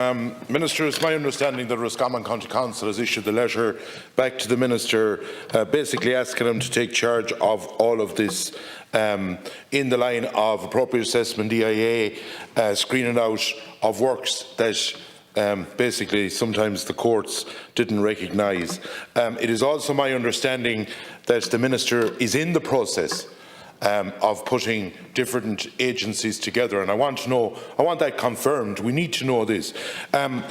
Minister, it's my understanding that Roscommon County Council has issued the letter back to the Minister, basically asking him to take charge of all of this in the line of appropriate assessment, EIA, screening out of works that basically sometimes the courts didn't recognise. It is also my understanding that the Minister is in the process of putting different agencies together, and I want that confirmed. We need to know this. I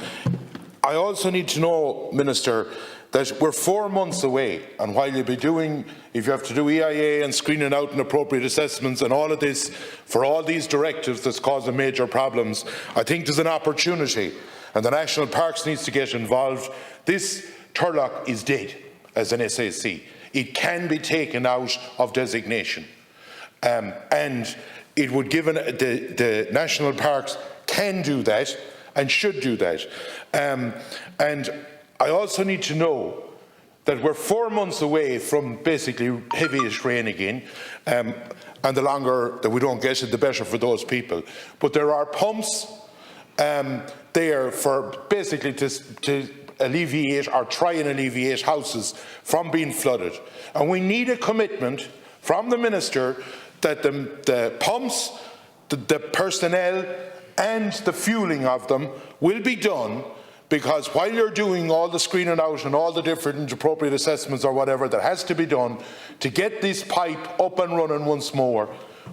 also need to know, Minister, that we're 4 months away, and while you'll be doing, if you have to do EIA and screening out and appropriate assessments and all of this for all these directives that's causing major problems, I think there's an opportunity, and the National Parks needs to get involved. This Turlough is dead as an SAC. It can be taken out of designation. And it would give the national parks can do that and should do that. And I also need to know that we're 4 months away from basically heaviest rain again, and the longer that we don't get it, the better for those people. But there are pumps there for basically to alleviate or try and alleviate houses from being flooded. And we need a commitment from the Minister that the pumps, the personnel and the fuelling of them will be done, because while you're doing all the screening out and all the different appropriate assessments or whatever that has to be done to get this pipe up and running once more,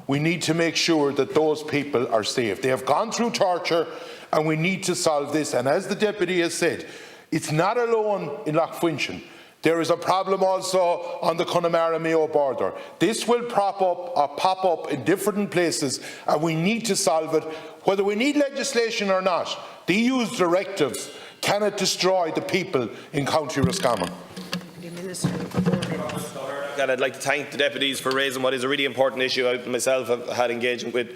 we need to make sure that those people are safe. They have gone through torture and we need to solve this. And as the Deputy has said, it's not alone in Lough Funshinagh. There is a problem also on the Connemara-Mayo border. This will pop up in different places, and we need to solve it, whether we need legislation or not. The EU's directives cannot destroy the people in County Roscommon. And I'd like to thank the deputies for raising what is a really important issue. I myself have had engagement with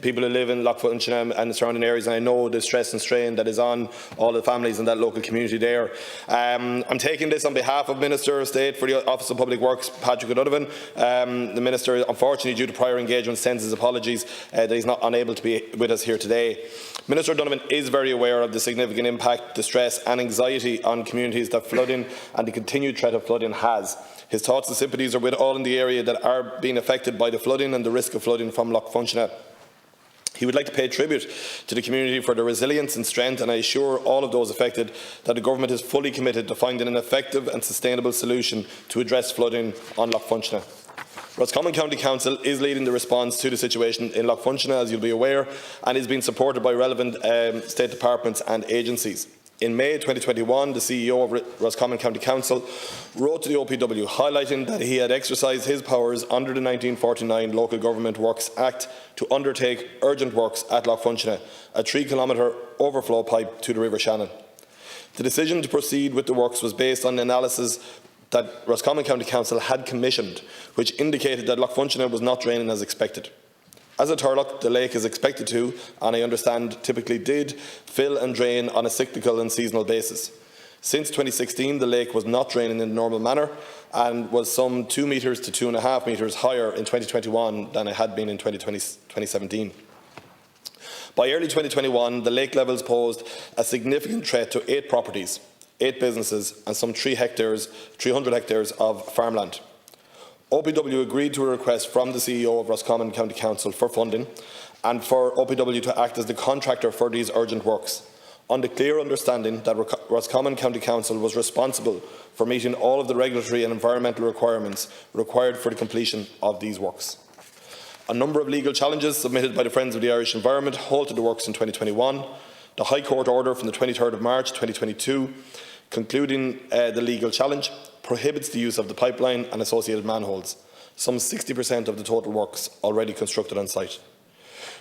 people who live in Lough Funshinagh and the surrounding areas, and I know the stress and strain that is on all the families in that local community there. I'm taking this on behalf of Minister of State for the Office of Public Works, Patrick O'Donovan. The Minister, unfortunately, due to prior engagement, sends his apologies that he's not unable to be with us here today. Minister O'Donovan is very aware of the significant impact, distress and anxiety on communities that flooding and the continued threat of flooding has. His thoughts and sympathies are with all in the area that are being affected by the flooding and the risk of flooding from Lough Funshinagh. He would like to pay tribute to the community for their resilience and strength, and I assure all of those affected that the Government is fully committed to finding an effective and sustainable solution to address flooding on Lough Funshinagh. Roscommon County Council is leading the response to the situation in Lough Funshinagh, as you'll be aware, and is being supported by relevant state departments and agencies. In May 2021, the CEO of Roscommon County Council wrote to the OPW highlighting that he had exercised his powers under the 1949 Local Government Works Act to undertake urgent works at Lough Funshinagh, a 3-kilometre overflow pipe to the River Shannon. The decision to proceed with the works was based on analysis that Roscommon County Council had commissioned, which indicated that Lough Funshinagh was not draining as expected. As a Turlough, the lake is expected to, and I understand typically did, fill and drain on a cyclical and seasonal basis. Since 2016, the lake was not draining in the normal manner and was some 2 metres to 2.5 metres higher in 2021 than it had been in 2017. By early 2021, the lake levels posed a significant threat to 8 properties, 8 businesses and some 300 hectares of farmland. OPW agreed to a request from the CEO of Roscommon County Council for funding and for OPW to act as the contractor for these urgent works, on the clear understanding that Roscommon County Council was responsible for meeting all of the regulatory and environmental requirements required for the completion of these works. A number of legal challenges submitted by the Friends of the Irish Environment halted the works in 2021. The High Court order from the 23rd of March 2022, concluding the legal challenge, prohibits the use of the pipeline and associated manholes, some 60% of the total works already constructed on site.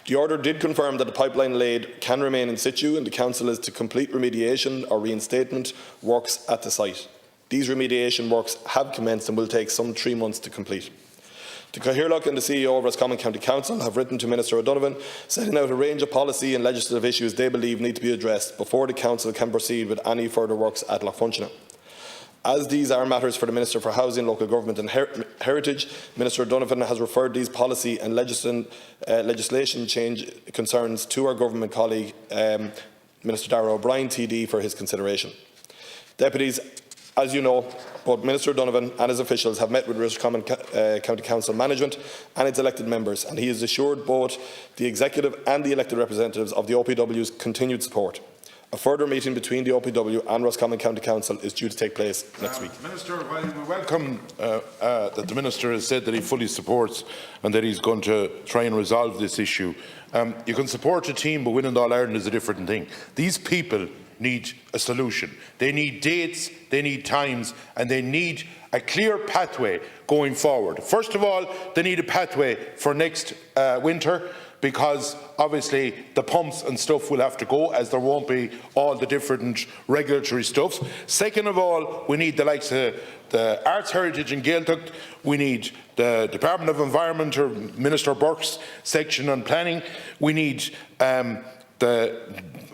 The order did confirm that the pipeline laid can remain in situ, and the Council is to complete remediation or reinstatement works at the site. These remediation works have commenced and will take some 3 months to complete. The Cathaoirleach and the CEO of Roscommon County Council have written to Minister O'Donovan, setting out a range of policy and legislative issues they believe need to be addressed before the Council can proceed with any further works at Lough Funshinagh. As these are matters for the Minister for Housing, Local Government and Heritage, Minister O'Donovan has referred these policy and legislation change concerns to our government colleague, Minister Darragh O'Brien TD for his consideration. Deputies, as you know, both Minister Donovan and his officials have met with Roscommon County Council management and its elected members, and he has assured both the executive and the elected representatives of the OPW's continued support. A further meeting between the OPW and Roscommon County Council is due to take place next week. Minister, while we welcome that the Minister has said that he fully supports and that he's going to try and resolve this issue, you can support a team, but winning All Ireland is a different thing. These people need a solution. They need dates, they need times, and they need a clear pathway going forward. First of all, they need a pathway for next winter, because obviously the pumps and stuff will have to go, as there won't be all the different regulatory stuffs. Second of all, we need the likes of the Arts, Heritage and Gaeltacht. We need the Department of Environment, or Minister Burke's section on planning. We need the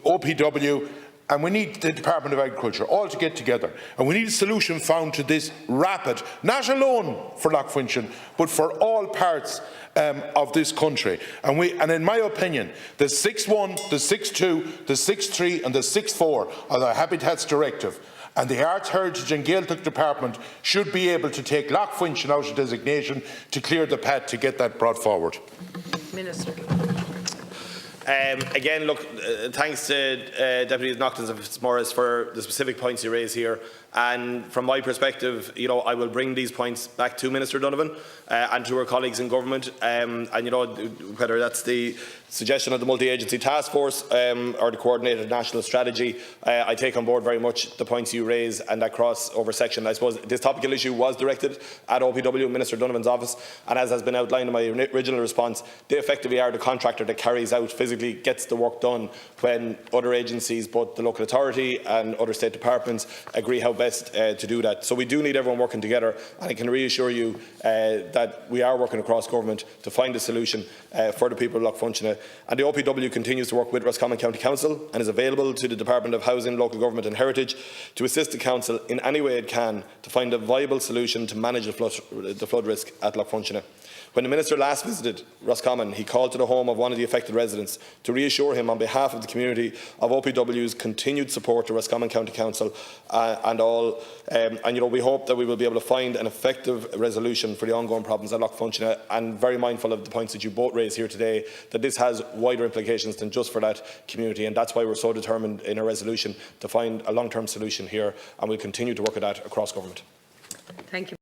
OPW, and we need the Department of Agriculture all to get together. And we need a solution found to this rapid, not alone for Lough Funshinagh, but for all parts of this country. And in my opinion, the 6.1, the 6.2, the 6.3 and the 6.4 of the Habitats Directive and the Arts, Heritage and Gaeltacht Department should be able to take Lough Funshinagh out of designation to clear the path to get that brought forward. Minister. Again, look, thanks to Deputies Noctons and Fitzmaurice for the specific points you raise here. And from my perspective, I will bring these points back to Minister Donovan and to our colleagues in government. And whether that's the suggestion of the multi-agency task force or the coordinated national strategy, I take on board very much the points you raise and that crossover section. I suppose this topical issue was directed at OPW, Minister Donovan's office, and as has been outlined in my original response, they effectively are the contractor that carries out, physically gets the work done when other agencies, both the local authority and other state departments, agree how best to do that. So we do need everyone working together, and I can reassure you that we are working across government to find a solution for the people of Lough Funshinagh. And the OPW continues to work with Roscommon County Council and is available to the Department of Housing, Local Government and Heritage to assist the Council in any way it can to find a viable solution to manage the flood risk at Lough Funshinagh. When the Minister last visited Roscommon, he called to the home of one of the affected residents to reassure him on behalf of the community of OPW's continued support to Roscommon County Council we hope that we will be able to find an effective resolution for the ongoing problems at Lough Funshinagh, and very mindful of the points that you both raised here today, that this has wider implications than just for that community, and that's why we're so determined in our resolution to find a long-term solution here, and we'll continue to work at that across government. Thank you.